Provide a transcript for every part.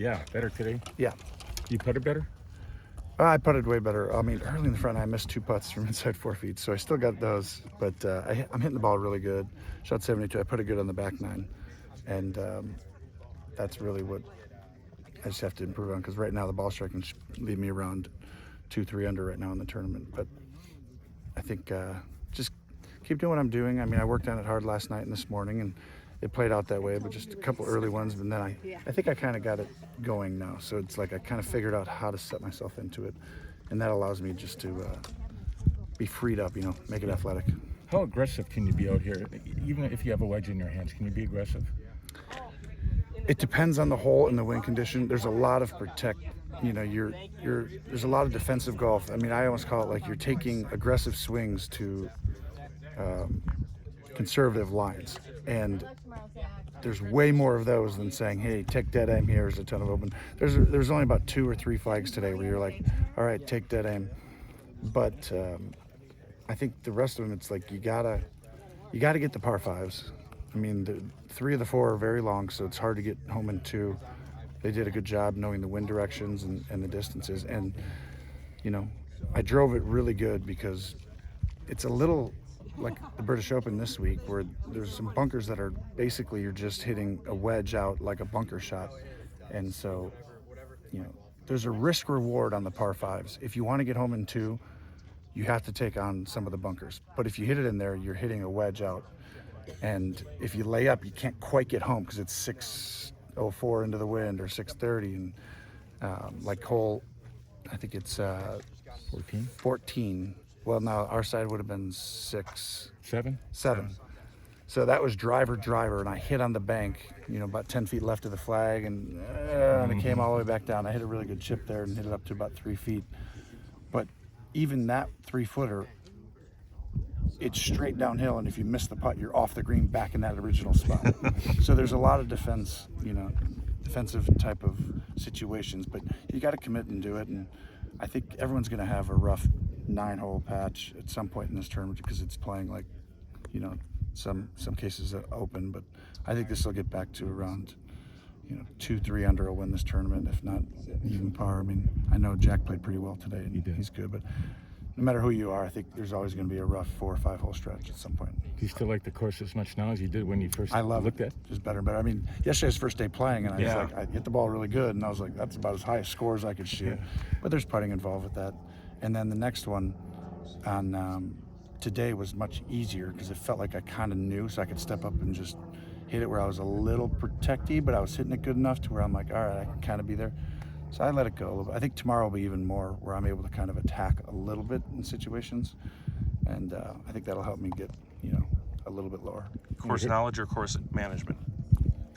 Yeah, better today. Yeah. You putted better? I putted way better. I mean, early in the front, I missed 2 putts from inside 4 feet, so I still got those. But I'm hitting the ball really good. Shot 72. I put it good on the back nine, and that's really what I just have to improve on. Because right now the ball striking should leave me around 2-3 under right now in the tournament. But I think just keep doing what I'm doing. I mean, I worked on it hard last night and this morning, and it played out that way. But just a couple early ones, and then I think I kind of got it going now. So it's like I kind of figured out how to set myself into it, and that allows me just to be freed up, make it athletic. How aggressive can you be out here? Even if you have a wedge in your hands, can you be aggressive? It depends on the hole and the wind condition. There's a lot of protect. There's a lot of defensive golf. I mean, I almost call it like you're taking aggressive swings to conservative lines, and there's way more of those than saying, hey, take dead aim here. There's a ton of open. There's only about 2 or 3 flags today where you're like, all right, take dead aim. But I think the rest of them, it's like you gotta get the par fives. I mean, the 3 of the 4 are very long, so it's hard to get home in 2. They did a good job knowing the wind directions and the distances. And, I drove it really good because it's a little like the British Open this week where there's some bunkers that are basically you're just hitting a wedge out like a bunker shot. And so, there's a risk reward on the par fives. If you want to get home in 2, you have to take on some of the bunkers. But if you hit it in there, you're hitting a wedge out. And if you lay up, you can't quite get home because it's 6:04 into the wind or 6:30. And like hole, I think it's 14. Well, now our side would have been 7. So that was driver, and I hit on the bank, about 10 feet left of the flag, and it came all the way back down. I hit a really good chip there and hit it up to about 3 feet. But even that 3-footer, it's straight downhill, and if you miss the putt, you're off the green back in that original spot. So there's a lot of defensive type of situations, but you got to commit and do it. And I think everyone's going to have a rough 9-hole patch at some point in this tournament because it's playing like, some cases open. But I think this will get back to around, 2-3 under will win this tournament, if not even par. I mean, I know Jack played pretty well today, and he's good, but no matter who you are, I think there's always going to be a rough 4 or 5 hole stretch at some point. Do you still like the course as much now as you did when you first looked at it? Just better and better. I mean, yesterday's first day playing, and I was like, I hit the ball really good, and I was like, that's about as high a score as I could shoot. But there's putting involved with that. And then the next one on today was much easier because it felt like I kind of knew, so I could step up and just hit it where I was a little protecty, but I was hitting it good enough to where I'm like, all right, I can kind of be there. So I let it go a little bit. I think tomorrow will be even more where I'm able to kind of attack a little bit in situations. And I think that'll help me get, a little bit lower. Course knowledge or course management?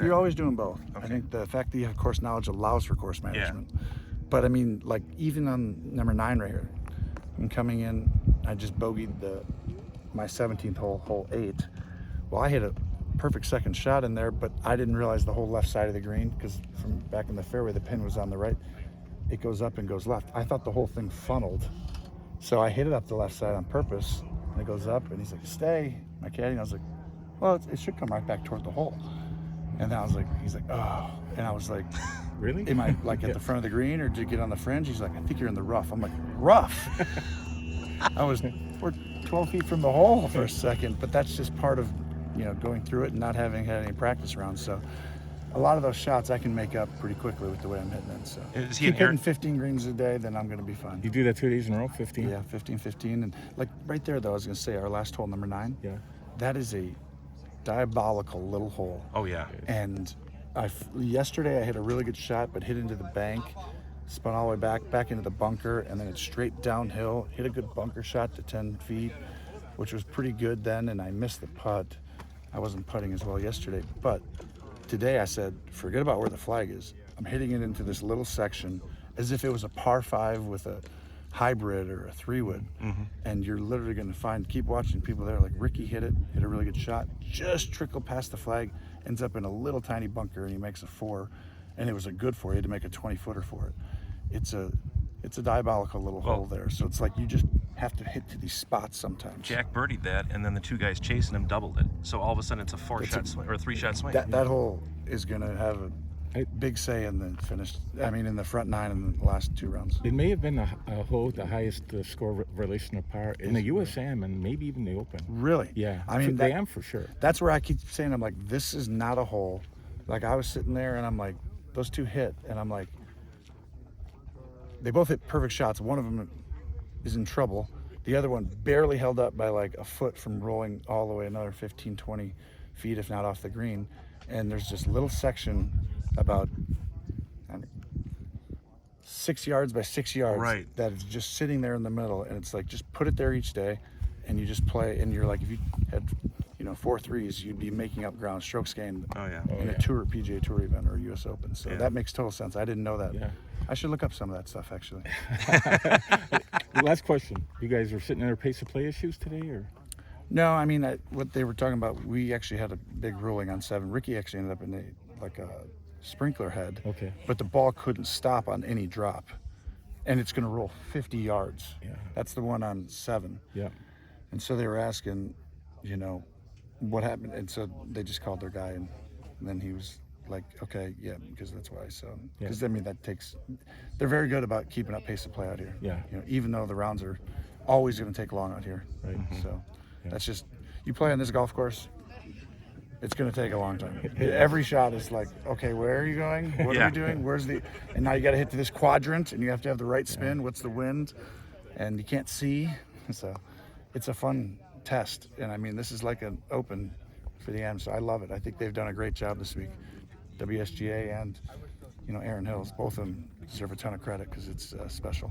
You're always doing both. Okay. I think the fact that you have course knowledge allows for course management. But I mean, like even on number 9 right here, I'm coming in, I just bogeyed my 17th hole 8. Well, I hit a perfect second shot in there, but I didn't realize the whole left side of the green because from back in the fairway, the pin was on the right. It goes up and goes left. I thought the whole thing funneled. So I hit it up the left side on purpose, and it goes up, and he's like, stay, my caddy. And I was like, well, it should come right back toward the hole. And then I was like, he's like, oh. And I was like, really? Am I like at the front of the green, or did you get on the fringe? He's like, I think you're in the rough. I'm like, rough? We're 12 feet from the hole for a second, but that's just part of, going through it and not having had any practice rounds. So a lot of those shots I can make up pretty quickly with the way I'm hitting it. So Is he keep hitting 15 greens a day, then I'm going to be fine. You do that 2 days in a row, 15? Yeah, 15. And like right there, though, I was going to say our last hole, number 9. Yeah. That is a diabolical little hole. Oh, yeah. And yesterday I hit a really good shot, but hit into the bank, spun all the way back into the bunker, and then it's straight downhill. Hit a good bunker shot to 10 feet, which was pretty good then, and I missed the putt. I wasn't putting as well yesterday, but today I said, forget about where the flag is. I'm hitting it into this little section as if it was a par 5 with a hybrid or a 3-wood. And you're literally going to keep watching people there. Like Ricky hit a really good shot, just trickled past the flag, ends up in a little tiny bunker, and he makes a 4. And it was a good 4. He had to make a 20-footer for it. It's a diabolical little hole there. So it's like you just have to hit to these spots sometimes. Jack birdied that, and then the 2 guys chasing him doubled it. So all of a sudden it's a 4-shot swing or a 3-shot swing. That hole is going to have big say in the finish. I mean, in the front 9 in the last 2 rounds. It may have been a hole, the highest score relation of par in the USM and maybe even the Open. Really? Yeah, I mean, they am for sure. That's where I keep saying, I'm like, this is not a hole. Like, I was sitting there and I'm like, those two hit, and I'm like, they both hit perfect shots. One of them is in trouble. The other one barely held up by like a foot from rolling all the way another 15, 20 feet, if not off the green. And there's this little section about 6 yards by 6 yards Right. that is just sitting there in the middle. And it's like, just put it there each day and you just play. And you're like, if you had, 4 threes, you'd be making up ground, strokes gained Oh yeah. in a tour, PGA Tour event or a US Open. So Yeah. that makes total sense. I didn't know that. Yeah. I should look up some of that stuff, actually. Last question. You guys are sitting under pace of play issues today, or? No, I mean, what they were talking about, we actually had a big ruling on 7. Ricky actually ended up in a sprinkler head. Okay. But the ball couldn't stop on any drop. And it's going to roll 50 yards. Yeah. That's the one on 7. Yeah. And so they were asking, what happened. And so they just called their guy, and then he was like, okay, yeah, because that's why. So, because I mean, they're very good about keeping up pace of play out here. Yeah. Even though the rounds are always going to take long out here. Right. So that's just, you play on this golf course, it's going to take a long time. Every shot is like, okay, where are you going? What are Yeah. you doing? And now you got to hit to this quadrant, and you have to have the right spin. What's the wind? And you can't see. So it's a fun test. And I mean, this is like an Open for the M, so I love it. I think they've done a great job this week. WSGA and, Aaron Hills, both of them deserve a ton of credit because it's special.